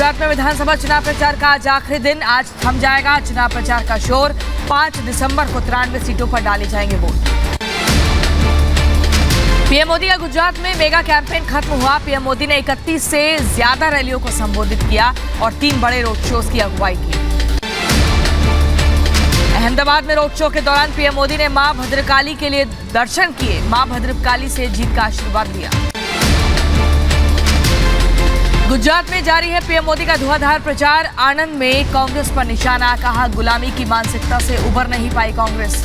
गुजरात में विधानसभा चुनाव प्रचार का आज आखिरी दिन। आज थम जाएगा चुनाव प्रचार का शोर। 5 दिसंबर को 93 सीटों पर डाले जाएंगे वोट। पीएम मोदी का गुजरात में मेगा कैंपेन खत्म हुआ। पीएम मोदी ने 31 से ज्यादा रैलियों को संबोधित किया और 3 बड़े रोड शोज की अगुवाई की। अहमदाबाद में रोड शो के दौरान पीएम मोदी ने मां भद्रकाली के लिए दर्शन किए। मां भद्रकाली से जीत का आशीर्वाद दिया। गुजरात में जारी है पीएम मोदी का धुआंधार प्रचार। आणंद में कांग्रेस पर निशाना, कहा गुलामी की मानसिकता से उबर नहीं पाई कांग्रेस।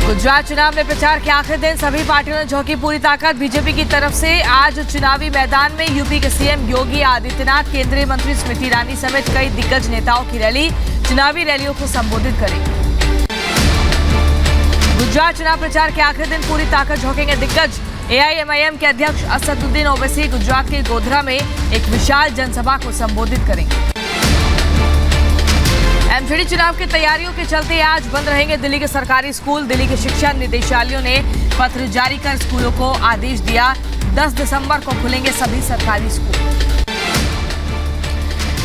गुजरात चुनाव में प्रचार के आखिरी दिन सभी पार्टियों ने झोंकी पूरी ताकत। बीजेपी की तरफ से आज चुनावी मैदान में यूपी के सीएम योगी आदित्यनाथ, केंद्रीय मंत्री स्मृति ईरानी समेत कई दिग्गज नेताओं की रैली चुनावी रैलियों को संबोधित करेगी। गुजरात चुनाव प्रचार के आखिरी दिन पूरी ताकत झोंकेंगे दिग्गज। एआईएमआईएम के अध्यक्ष असदुद्दीन ओवैसी गुजरात के गोधरा में एक विशाल जनसभा को संबोधित करेंगे। एमसीडी चुनाव की तैयारियों के चलते आज बंद रहेंगे दिल्ली के सरकारी स्कूल। दिल्ली के शिक्षा निदेशालयों ने पत्र जारी कर स्कूलों को आदेश दिया। 10 दिसंबर को खुलेंगे सभी सरकारी स्कूल।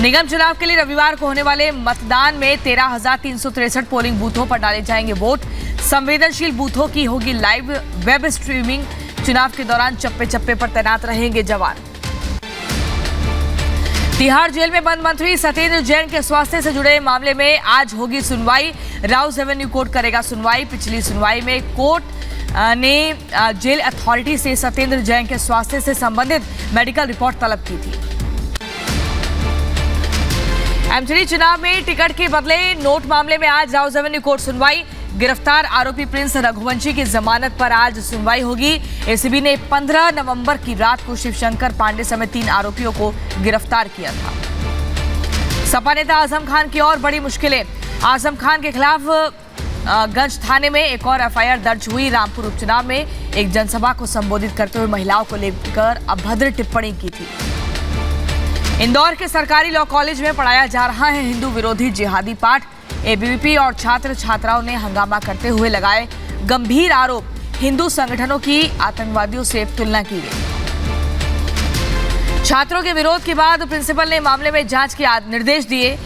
निगम चुनाव के लिए रविवार को होने वाले मतदान में 13,363 पोलिंग बूथों पर डाले जाएंगे वोट। संवेदनशील बूथों की होगी लाइव वेब स्ट्रीमिंग। चुनाव के दौरान चप्पे चप्पे पर तैनात रहेंगे जवान। तिहाड़ जेल में बंद मंत्री सत्येंद्र जैन के स्वास्थ्य से जुड़े मामले में आज होगी सुनवाई। राउस एवेन्यू कोर्ट करेगा सुनवाई। पिछली सुनवाई में कोर्ट ने जेल अथॉरिटी से सत्येंद्र जैन के स्वास्थ्य से संबंधित मेडिकल रिपोर्ट तलब की थी। एमसीडी चुनाव में टिकट के बदले नोट मामले में आज राउस एवेन्यू कोर्ट सुनवाई। गिरफ्तार आरोपी प्रिंस रघुवंशी की जमानत पर आज सुनवाई होगी। एसीबी ने 15 नवंबर की रात को शिवशंकर पांडे समेत 3 आरोपियों को गिरफ्तार किया था। सपा नेता आजम खान की और बड़ी मुश्किलें। आजम खान के खिलाफ गंज थाने में एक और एफआईआर दर्ज हुई। रामपुर उपचुनाव में एक जनसभा को संबोधित करते हुए महिलाओं को लेकर अभद्र टिप्पणी की थी। इंदौर के सरकारी लॉ कॉलेज में पढ़ाया जा रहा है हिंदू विरोधी जिहादी पाठ। एबीवीपी और छात्र छात्राओं ने हंगामा करते हुए लगाए गंभीर आरोप। हिंदू संगठनों की आतंकवादियों से तुलना की गई। छात्रों के विरोध के बाद प्रिंसिपल ने मामले में जांच के निर्देश दिए।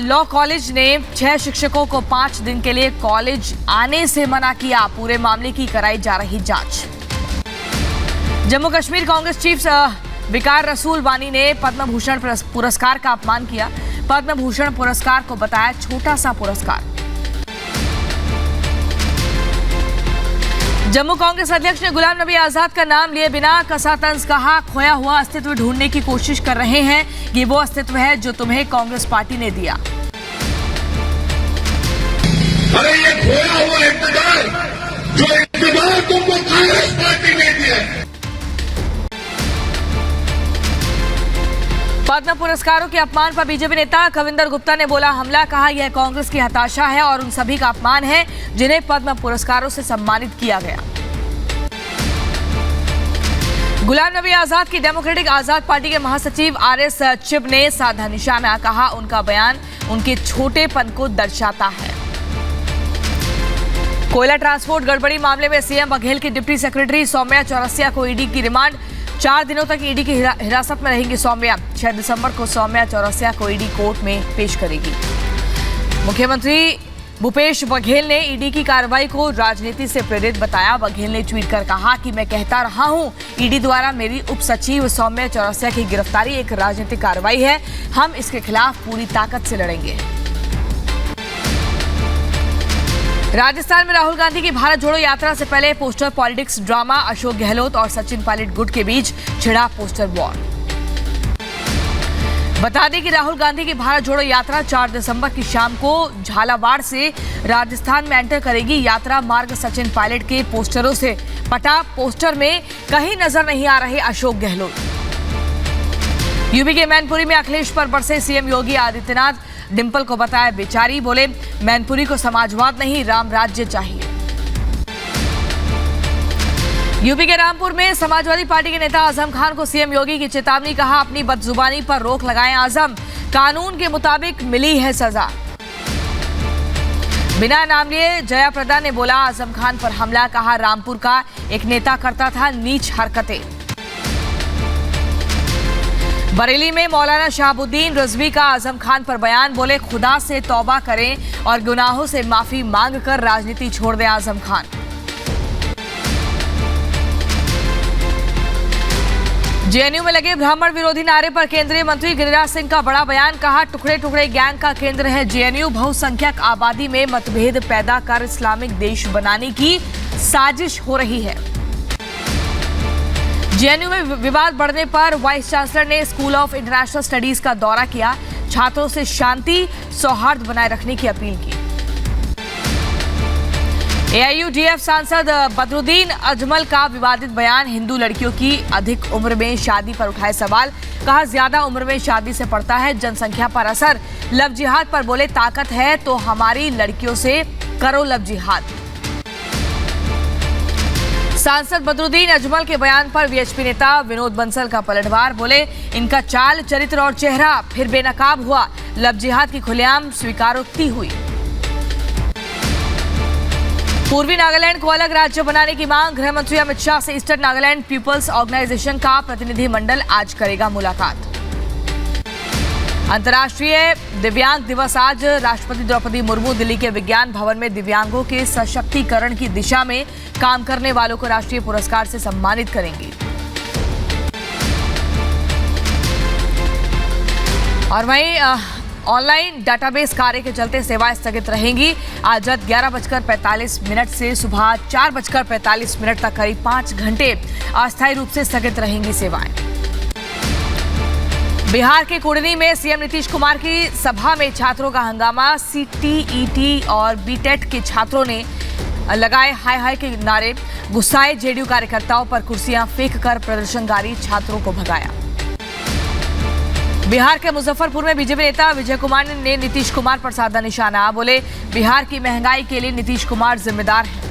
लॉ कॉलेज ने 6 शिक्षकों को 5 दिन के लिए कॉलेज आने से मना किया। पूरे मामले की कराई जा रही जांच। जम्मू कश्मीर कांग्रेस चीफ विकार रसूल वानी ने पद्म भूषण पुरस्कार का अपमान किया। पद्म भूषण पुरस्कार को बताया छोटा सा पुरस्कार। जम्मू कांग्रेस अध्यक्ष ने गुलाम नबी आजाद का नाम लिए बिना कसा तंज कहा। खोया हुआ अस्तित्व ढूंढने की कोशिश कर रहे हैं। ये वो अस्तित्व है जो तुम्हें कांग्रेस पार्टी ने दिया। अरे ये खोया हुआ इक़्तिदार, जो इक़्तिदार तुमको कांग्रेस पार्टी ने दिया। पद्म पुरस्कारों के अपमान पर बीजेपी नेता कविंदर गुप्ता ने बोला हमला। कहा यह कांग्रेस की हताशा है और उन सभी का अपमान है जिन्हें पद्म पुरस्कारों से सम्मानित किया गया। गुलाम नबी आजाद की डेमोक्रेटिक आजाद पार्टी के महासचिव आरएस चिब ने साधा निशाना। कहा उनका बयान उनके छोटेपन को दर्शाता है। कोयला ट्रांसपोर्ट गड़बड़ी मामले में सीएम बघेल की डिप्टी सेक्रेटरी सौम्या चौरसिया को ईडी की रिमांड। 4 दिनों तक ईडी की हिरासत में रहेंगी सौम्या। 6 दिसंबर को सौम्या चौरसिया को ईडी कोर्ट में पेश करेगी। मुख्यमंत्री भूपेश बघेल ने ईडी की कार्रवाई को राजनीति से प्रेरित बताया। बघेल ने ट्वीट कर कहा कि मैं कहता रहा हूं ईडी द्वारा मेरी उप सचिव सौम्या चौरसिया की गिरफ्तारी एक राजनीतिक कार्रवाई है। हम इसके खिलाफ पूरी ताकत से लड़ेंगे। राजस्थान में राहुल गांधी की भारत जोड़ो यात्रा से पहले poster politics drama. Ashok Gehlot और सचिन पायलट गुट के बीच छिड़ा पोस्टर वॉर। बता दें कि राहुल गांधी की भारत जोड़ो यात्रा 4 दिसंबर की शाम को झालावाड़ से राजस्थान में एंटर करेगी। यात्रा मार्ग सचिन पायलट के पोस्टरों से पटा। पोस्टर में कहीं नजर नहीं आ रहे अशोक गहलोत। यूपी के मैनपुरी में अखिलेश पर बरसे सीएम योगी आदित्यनाथ। डिंपल को बताया बेचारी। बोले मैनपुरी को समाजवाद नहीं राम राज्य चाहिए। यूपी के रामपुर में समाजवादी पार्टी के नेता आजम खान को सीएम योगी की चेतावनी। कहा अपनी बदजुबानी पर रोक लगाएं आजम। कानून के मुताबिक मिली है सजा। बिना नाम लिए जया प्रदा ने बोला आजम खान पर हमला। कहा रामपुर का एक नेता करता था नीच हरकतें। बरेली में मौलाना शहाबुद्दीन रिजवी का आजम खान पर बयान, बोले खुदा से तौबा करें और गुनाहों से माफी मांगकर राजनीति छोड़ दें आजम खान। जेएनयू में लगे ब्राह्मण विरोधी नारे पर केंद्रीय मंत्री गिरिराज सिंह का बड़ा बयान, कहा टुकड़े टुकड़े गैंग का केंद्र है जेएनयू, बहुसंख्यक आबादी में मतभेद पैदा कर इस्लामिक देश बनाने की साजिश हो रही है। जेएनयू में विवाद बढ़ने पर वाइस चांसलर ने स्कूल ऑफ इंटरनेशनल स्टडीज का दौरा किया, छात्रों से शांति सौहार्द बनाए रखने की अपील की। एआईयूडीएफ सांसद बदरुद्दीन अजमल का विवादित बयान, हिंदू लड़कियों की अधिक उम्र में शादी पर उठाए सवाल, कहा ज्यादा उम्र में शादी से पड़ता है जनसंख्या पर असर। लव जिहाद पर बोले ताकत है तो हमारी लड़कियों से करो लव जिहाद। सांसद बदरुद्दीन अजमल के बयान पर वीएचपी नेता विनोद बंसल का पलटवार, बोले इनका चाल चरित्र और चेहरा फिर बेनकाब हुआ, लव जिहाद की खुलेआम स्वीकारोक्ति हुई। पूर्वी नागालैंड को अलग राज्य बनाने की मांग, गृह मंत्री अमित शाह से ईस्टर्न नागालैंड पीपल्स ऑर्गेनाइजेशन का प्रतिनिधिमंडल आज करेगा मुलाकात। अंतर्राष्ट्रीय दिव्यांग दिवस आज, राष्ट्रपति द्रौपदी मुर्मू दिल्ली के विज्ञान भवन में दिव्यांगों के सशक्तिकरण की दिशा में काम करने वालों को राष्ट्रीय पुरस्कार से सम्मानित करेंगी। और वहीं ऑनलाइन डाटाबेस कार्य के चलते सेवाएं स्थगित रहेंगी। आज रात 11:45 से सुबह 4:45 तक करीब 5 घंटे अस्थायी रूप से स्थगित रहेंगी सेवाएं। बिहार के कुड़नी में सीएम नीतीश कुमार की सभा में छात्रों का हंगामा, सीटीईटी और बीटेट के छात्रों ने लगाए हाय हाय के नारे, गुस्साए जेडीयू कार्यकर्ताओं पर कुर्सियां फेंककर प्रदर्शनकारी छात्रों को भगाया। बिहार के मुजफ्फरपुर में बीजेपी नेता विजय कुमार ने नीतीश कुमार पर साधा निशाना, बोले बिहार की महंगाई के लिए नीतीश कुमार जिम्मेदार हैं।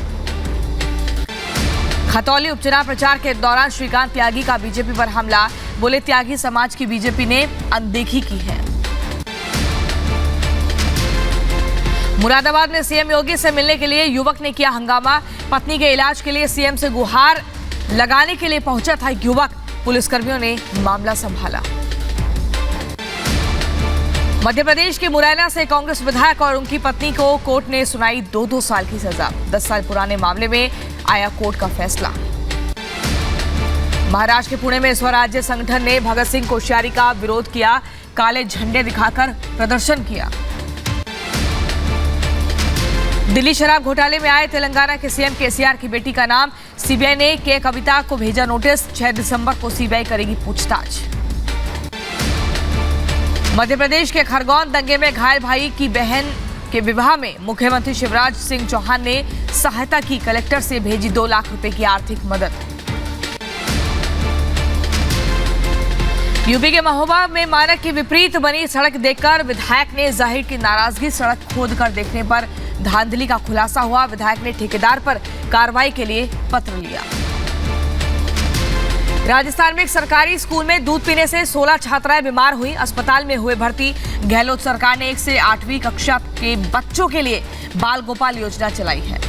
खतौली उपचुनाव प्रचार के दौरान श्रीकांत त्यागी का बीजेपी पर हमला, बोले त्यागी समाज की बीजेपी ने अनदेखी की है। मुरादाबाद में सीएम योगी से मिलने के लिए युवक ने किया हंगामा, पत्नी के इलाज के लिए सीएम से गुहार लगाने के लिए पहुंचा था युवक, पुलिसकर्मियों ने मामला संभाला। मध्य प्रदेश के मुरैना से कांग्रेस विधायक और उनकी पत्नी को कोर्ट ने सुनाई 2-2 साल की सजा, 10 साल पुराने मामले में आया कोर्ट का फैसला। महाराष्ट्र के पुणे में स्वराज्य संगठन ने भगत सिंह कोश्यारी का विरोध किया, काले झंडे दिखाकर प्रदर्शन किया। दिल्ली शराब घोटाले में आए तेलंगाना के सीएम केसीआर की बेटी का नाम, सीबीआई ने के कविता को भेजा नोटिस, 6 दिसंबर को सीबीआई करेगी पूछताछ। मध्य प्रदेश के खरगोन दंगे में घायल भाई की बहन के विवाह में मुख्यमंत्री शिवराज सिंह चौहान ने सहायता की, कलेक्टर से भेजी 2 लाख रुपए की आर्थिक मदद। यूपी के महोबा में मानक की विपरीत बनी सड़क देखकर विधायक ने जाहिर की नाराजगी, सड़क खोदकर देखने पर धांधली का खुलासा हुआ, विधायक ने ठेकेदार पर कार्रवाई के लिए पत्र लिया। राजस्थान में एक सरकारी स्कूल में दूध पीने से 16 छात्राएं बीमार हुई, अस्पताल में हुए भर्ती। गहलोत सरकार ने 1 से 8वीं कक्षा के बच्चों के लिए बाल गोपाल योजना चलाई है।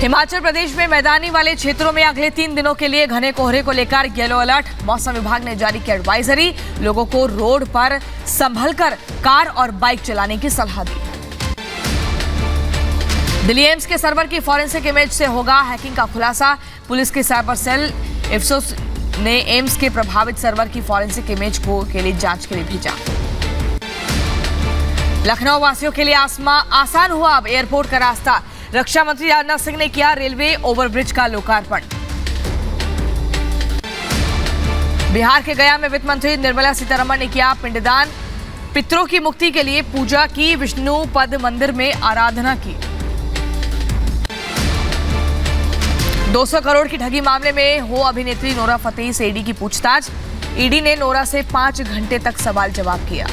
हिमाचल प्रदेश में मैदानी वाले क्षेत्रों में अगले 3 दिनों के लिए घने कोहरे को लेकर येलो अलर्ट, मौसम विभाग ने जारी की एडवाइजरी, लोगों को रोड पर संभलकर कार और बाइक चलाने की सलाह दी। दिल्ली एम्स के सर्वर की फॉरेंसिक इमेज से होगा हैकिंग का खुलासा, पुलिस के साइबर सेल इफ्सोस ने एम्स के प्रभावित सर्वर की फॉरेंसिक इमेज को के लिए जांच के लिए भेजा। लखनऊ वासियों के लिए आसान हुआ अब एयरपोर्ट का रास्ता, रक्षा मंत्री राजनाथ सिंह ने किया रेलवे ओवरब्रिज का लोकार्पण। बिहार के गया में वित्त मंत्री निर्मला सीतारमण ने किया पिंडदान, पितरों की मुक्ति के लिए पूजा की, विष्णु पद मंदिर में आराधना की। 200 करोड़ की ठगी मामले में हो अभिनेत्री नोरा फतेही से ईडी की पूछताछ, ईडी ने नोरा से 5 घंटे तक सवाल जवाब किया।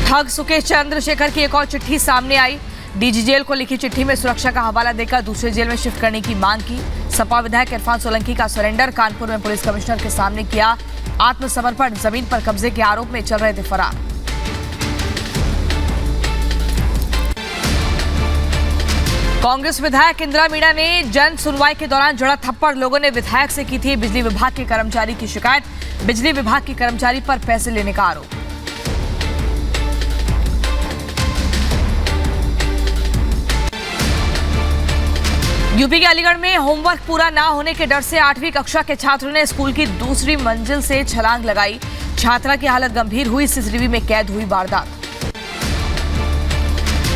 ठग सुकेश चंद्रशेखर की एक और चिट्ठी सामने आई, डीजी जेल को लिखी चिट्ठी में सुरक्षा का हवाला देकर दूसरे जेल में शिफ्ट करने की मांग की। सपा विधायक इरफान सोलंकी का सरेंडर, कानपुर में पुलिस कमिश्नर के सामने किया आत्मसमर्पण, जमीन पर कब्जे के आरोप में चल रहे थे फरार। कांग्रेस विधायक इंदिरा मीणा ने जन सुनवाई के दौरान जड़ा थप्पड़। लोगों ने विधायक से की थी बिजली विभाग के कर्मचारी की शिकायत। बिजली विभाग के कर्मचारी पर पैसे लेने का आरोप। यूपी के अलीगढ़ में होमवर्क पूरा ना होने के डर से 8वीं कक्षा के छात्र ने स्कूल की दूसरी मंजिल से छलांग लगाई। छात्रा की हालत गंभीर हुई। सीसीटीवी में कैद हुई वारदात।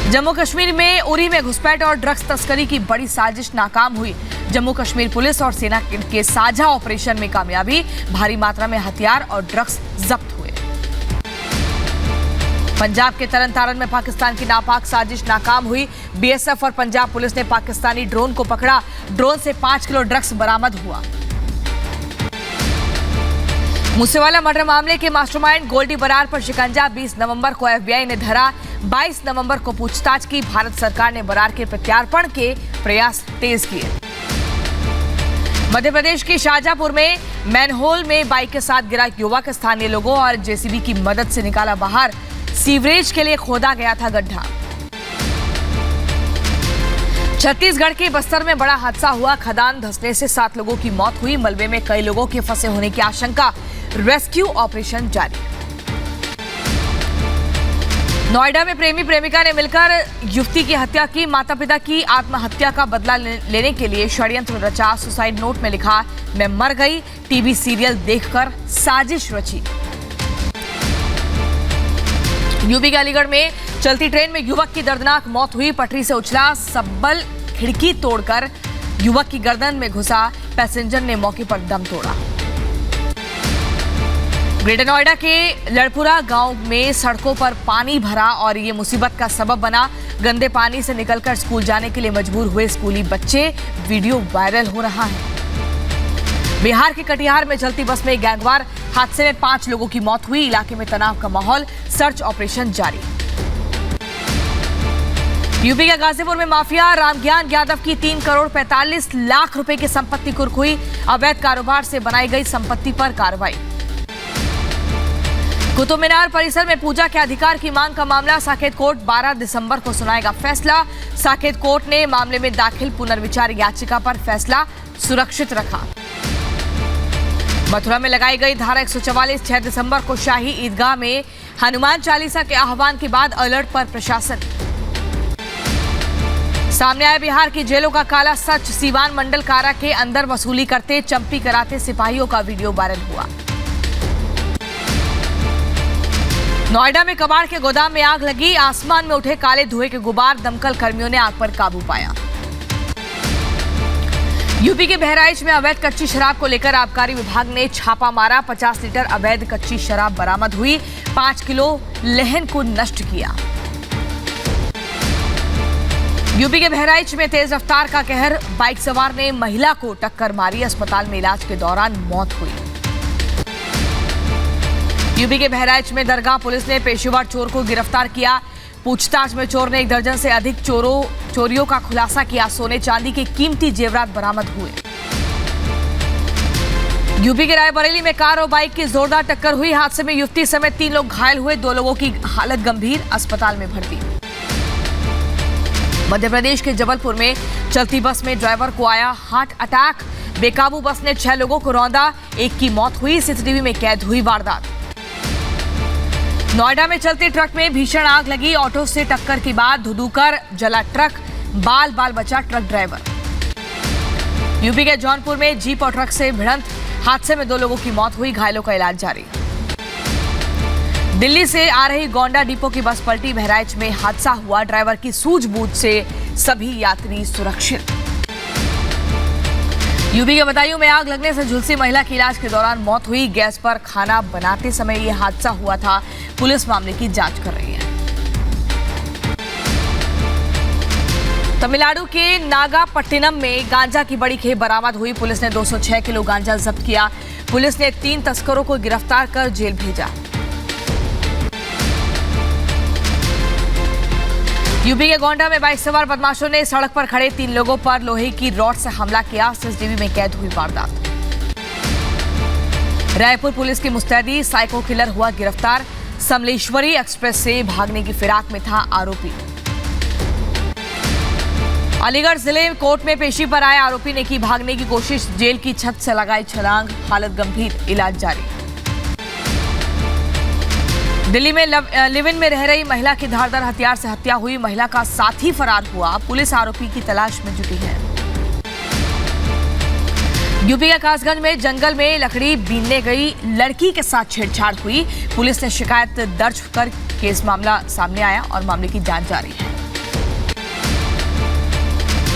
जम्मू कश्मीर में उरी में घुसपैठ और ड्रग्स तस्करी की बड़ी साजिश नाकाम हुई। जम्मू कश्मीर पुलिस और सेना के साझा ऑपरेशन में कामयाबी। भारी मात्रा में हथियार और ड्रग्स जब्त हुए। पंजाब के तरन तारण में पाकिस्तान की नापाक साजिश नाकाम हुई। बीएसएफ और पंजाब पुलिस ने पाकिस्तानी ड्रोन को पकड़ा। ड्रोन से 5 किलो ड्रग्स बरामद हुआ। मूसेवाला मर्डर मामले के मास्टरमाइंड गोल्डी बरार पर शिकंजा। 20 नवंबर को एफबीआई ने धरा। 22 नवंबर को पूछताछ की। भारत सरकार ने बरार के प्रत्यार्पण के प्रयास तेज किए। मध्य प्रदेश के शाहजहांपुर में मैनहोल में बाइक के साथ गिरा युवक। स्थानीय लोगों और जेसीबी की मदद से निकाला बाहर। सीवरेज के लिए खोदा गया था गड्ढा। छत्तीसगढ़ के बस्तर में बड़ा हादसा हुआ। खदान धंसने से 7 लोगों की मौत हुई। मलबे में कई लोगों के फंसे होने की आशंका। रेस्क्यू ऑपरेशन जारी। नोएडा में प्रेमी प्रेमिका ने मिलकर युवती की हत्या की। माता पिता की आत्महत्या का बदला लेने के लिए षड्यंत्र रचा। सुसाइड नोट में लिखा, मैं मर गई। टीवी सीरियल देखकर साजिश रची। यूपी के अलीगढ़ में चलती ट्रेन में युवक की दर्दनाक मौत हुई। पटरी से उछला सब्बल खिड़की तोड़कर युवक की गर्दन में घुसा। पैसेंजर ने मौके पर दम तोड़ा। ग्रेटर नोएडा के लड़पुरा गांव में सड़कों पर पानी भरा और ये मुसीबत का सबब बना। गंदे पानी से निकलकर स्कूल जाने के लिए मजबूर हुए स्कूली बच्चे। वीडियो वायरल हो रहा है। बिहार के कटिहार में चलती बस में गैंगवार। हादसे में 5 लोगों की मौत हुई। इलाके में तनाव का माहौल। सर्च ऑपरेशन जारी। यूपी के गाजीपुर में माफिया रामज्ञान यादव की 3 करोड़ 45 लाख रुपए की संपत्ति कुर्क हुई। अवैध कारोबार से बनाई गई संपत्ति पर कार्रवाई। कुतुब मीनार परिसर में पूजा के अधिकार की मांग का मामला। साकेत कोर्ट 12 दिसंबर को सुनाएगा फैसला। साकेत कोर्ट ने मामले में दाखिल पुनर्विचार याचिका पर फैसला सुरक्षित रखा। मथुरा में लगाई गई धारा 144। 6 दिसंबर को शाही ईदगाह में हनुमान चालीसा के आह्वान के बाद अलर्ट पर प्रशासन। सामने आया बिहार की जेलों का काला सच। सीवान मंडल कारा के अंदर वसूली करते चंपी कराते सिपाहियों का वीडियो वायरल हुआ। नोएडा में कबाड़ के गोदाम में आग लगी। आसमान में उठे काले धुएं के गुबार। दमकल कर्मियों ने आग पर काबू पाया। यूपी के बहराइच में अवैध कच्ची शराब को लेकर आबकारी विभाग ने छापा मारा। 50 लीटर अवैध कच्ची शराब बरामद हुई। 5 किलो लहन को नष्ट किया। यूपी के बहराइच में तेज रफ्तार का कहर। बाइक सवार ने महिला को टक्कर मारी। अस्पताल में इलाज के दौरान मौत हुई। यूपी के बहराइच में दरगाह पुलिस ने पेशेवर चोर को गिरफ्तार किया। पूछताछ में चोर ने 1 दर्जन से अधिक चोरियों का खुलासा किया। सोने चांदी के कीमती जेवरात बरामद हुए। यूपी के रायबरेली में कार और बाइक की जोरदार टक्कर हुई। हादसे में युवती समेत 3 लोग घायल हुए। 2 लोगों की हालत गंभीर, अस्पताल में भर्ती। मध्य प्रदेश के जबलपुर में चलती बस में ड्राइवर को आया हार्ट अटैक। बेकाबू बस ने 6 लोगों को रौंदा। 1 की मौत हुई। सीसीटीवी में कैद हुई वारदात। नोएडा में चलते ट्रक में भीषण आग लगी। ऑटो से टक्कर के बाद धुधुकर जला ट्रक। बाल बाल बचा ट्रक ड्राइवर। यूपी के जौनपुर में जीप और ट्रक से भिड़ंत। हादसे में 2 लोगों की मौत हुई। घायलों का इलाज जारी। दिल्ली से आ रही गोंडा डिपो की बस पलटी। बहराइच में हादसा हुआ। ड्राइवर की सूझबूझ से सभी यात्री सुरक्षित। यूपी के बदायूं में आग लगने से झुलसी महिला की इलाज के दौरान मौत हुई। गैस पर खाना बनाते समय यह हादसा हुआ था। पुलिस मामले की जांच कर रही है। तमिलनाडु के नागापट्टिनम में गांजा की बड़ी खेप बरामद हुई। पुलिस ने 206 किलो गांजा जब्त किया। पुलिस ने 3 तस्करों को गिरफ्तार कर जेल भेजा। यूपी के गोंडा में बाइक सवार बदमाशों ने सड़क पर खड़े 3 लोगों पर लोहे की रॉड से हमला किया। सीसीटीवी में कैद हुई वारदात। रायपुर पुलिस की मुस्तैदी। साइको किलर हुआ गिरफ्तार। समलेश्वरी एक्सप्रेस से भागने की फिराक में था आरोपी। अलीगढ़ जिले कोर्ट में पेशी पर आए आरोपी ने की भागने की कोशिश, जेल की छत से लगाई छलांग, हालत गंभीर, इलाज जारी। दिल्ली में लिव इन में रह रही महिला की धारदार हथियार से हत्या हुई, महिला का साथी फरार हुआ, पुलिस आरोपी की तलाश में जुटी है। यूपी के कासगंज में जंगल में लकड़ी बीनने गई लड़की के साथ छेड़छाड़ हुई, पुलिस ने शिकायत दर्ज कर केस मामला सामने आया और मामले की जांच जारी है।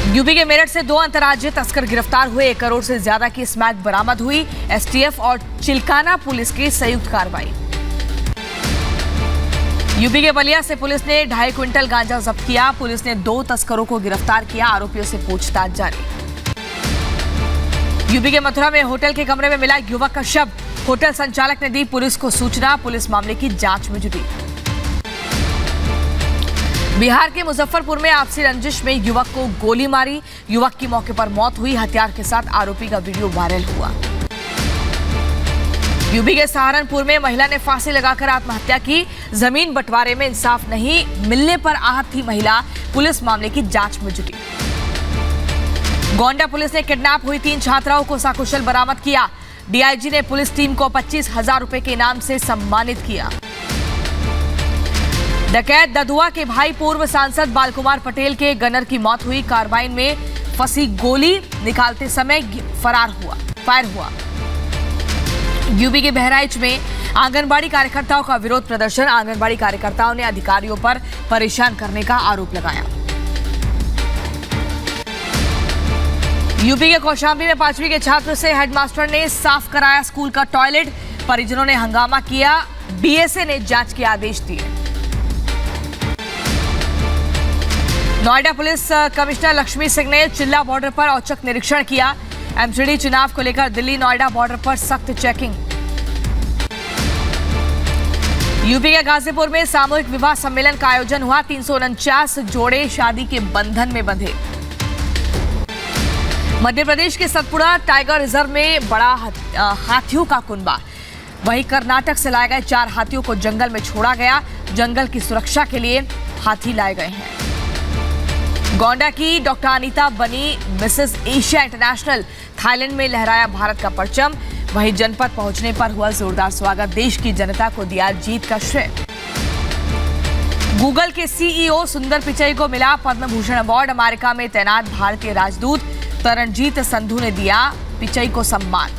यूपी के मेरठ से 2 अंतर्राज्यीय तस्कर गिरफ्तार हुए, 1 करोड़ से ज्यादा की स्मैक बरामद हुई, एसटीएफ और चिल्काना पुलिस की संयुक्त कार्रवाई। यूपी के बलिया से पुलिस ने 2.5 क्विंटल गांजा जब्त किया, पुलिस ने 2 तस्करों को गिरफ्तार किया, आरोपियों से पूछताछ जारी। यूपी के मथुरा में होटल के कमरे में मिला युवक का शव, होटल संचालक ने दी पुलिस को सूचना, पुलिस मामले की जांच में जुटी। बिहार के मुजफ्फरपुर में आपसी रंजिश में युवक को गोली मारी, युवक की मौके पर मौत हुई, हथियार के साथ आरोपी का वीडियो वायरल हुआ। यूपी के सहारनपुर में महिला ने फांसी लगाकर आत्महत्या की, जमीन बंटवारे में इंसाफ नहीं मिलने पर आहत थी महिला, पुलिस मामले की जांच में जुटी। गोंडा पुलिस ने किडनैप हुई 3 छात्राओं को सकुशल बरामद किया, डीआईजी ने पुलिस टीम को 25,000 रुपए के इनाम से सम्मानित किया। डकैत ददुआ के भाई पूर्व सांसद बालकुमार पटेल के गनर की मौत हुई, कार्बाइन में फंसी गोली निकालते समय फायर हुआ। यूपी के बहराइच में आंगनबाड़ी कार्यकर्ताओं का विरोध प्रदर्शन, आंगनबाड़ी कार्यकर्ताओं ने अधिकारियों पर परेशान करने का आरोप लगाया। यूपी के कौशाम्बी में 5वीं के छात्र से हेडमास्टर ने साफ कराया स्कूल का टॉयलेट, परिजनों ने हंगामा किया, बीएसए ने जांच के आदेश दिए। नोएडा पुलिस कमिश्नर लक्ष्मी सिंह ने चिल्ला बॉर्डर पर औचक निरीक्षण किया, एमसीडी चुनाव को लेकर दिल्ली नोएडा बॉर्डर पर सख्त चेकिंग। यूपी के गाजीपुर में सामूहिक विवाह सम्मेलन का आयोजन हुआ, 349 जोड़े शादी के बंधन में बंधे। मध्य प्रदेश के सतपुड़ा टाइगर रिजर्व में बड़ा हाथियों का कुनबा, वहीं कर्नाटक से लाए गए 4 हाथियों को जंगल में छोड़ा गया, जंगल की सुरक्षा के लिए हाथी लाए गए हैं। गोंडा की डॉक्टर अनीता बनी मिसेस एशिया इंटरनेशनल, थाईलैंड में लहराया भारत का परचम, वहीं जनपद पहुंचने पर हुआ जोरदार स्वागत, देश की जनता को दिया जीत का श्रेय। गूगल के सीईओ सुंदर पिचई को मिला पद्म भूषण अवार्ड, अमेरिका में तैनात भारतीय राजदूत तरनजीत संधू ने दिया पिचई को सम्मान।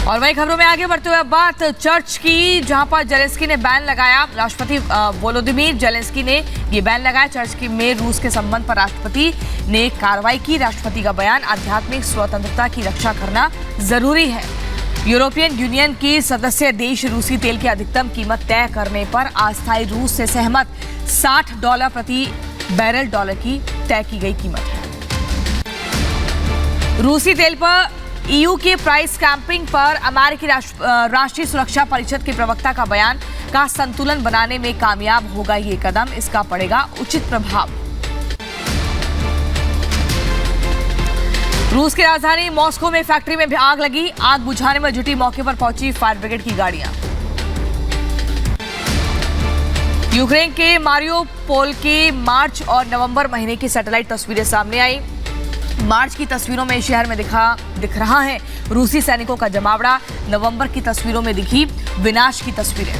और वही खबरों में आगे बढ़ते हुए अब बात चर्च की, जहां पर जेलेंस्की ने बैन लगाया, राष्ट्रपति वोलोदिमीर जेलेंस्की ने ये बैन लगाया, चर्च में रूस के संबंध पर राष्ट्रपति ने कार्रवाई की, राष्ट्रपति का बयान, आध्यात्मिक स्वतंत्रता की रक्षा करना जरूरी है। यूरोपियन यूनियन की सदस्य देश रूसी तेल की अधिकतम कीमत तय करने पर अस्थायी रूस से सहमत, $60 प्रति बैरल डॉलर की तय की गई कीमत है। रूसी तेल पर ईयू के प्राइस कैंपिंग पर अमेरिकी राष्ट्रीय सुरक्षा परिषद के प्रवक्ता का बयान, का संतुलन बनाने में कामयाब होगा ये कदम, इसका पड़ेगा उचित प्रभाव। रूस की राजधानी मॉस्को में फैक्ट्री में भी आग लगी, आग बुझाने में जुटी मौके पर पहुंची फायर ब्रिगेड की गाड़ियां। यूक्रेन के मारियोपोल के मार्च और नवंबर महीने की सैटेलाइट तस्वीरें सामने आई, मार्च की तस्वीरों में शहर में दिख रहा है रूसी सैनिकों का जमावड़ा, नवंबर की तस्वीरों में दिखी विनाश की तस्वीरें।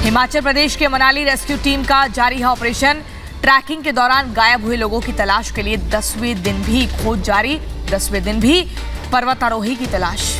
हिमाचल प्रदेश के मनाली रेस्क्यू टीम का जारी है ऑपरेशन, ट्रैकिंग के दौरान गायब हुए लोगों की तलाश के लिए 10वें दिन भी खोज जारी, 10वें दिन भी पर्वतारोही की तलाश।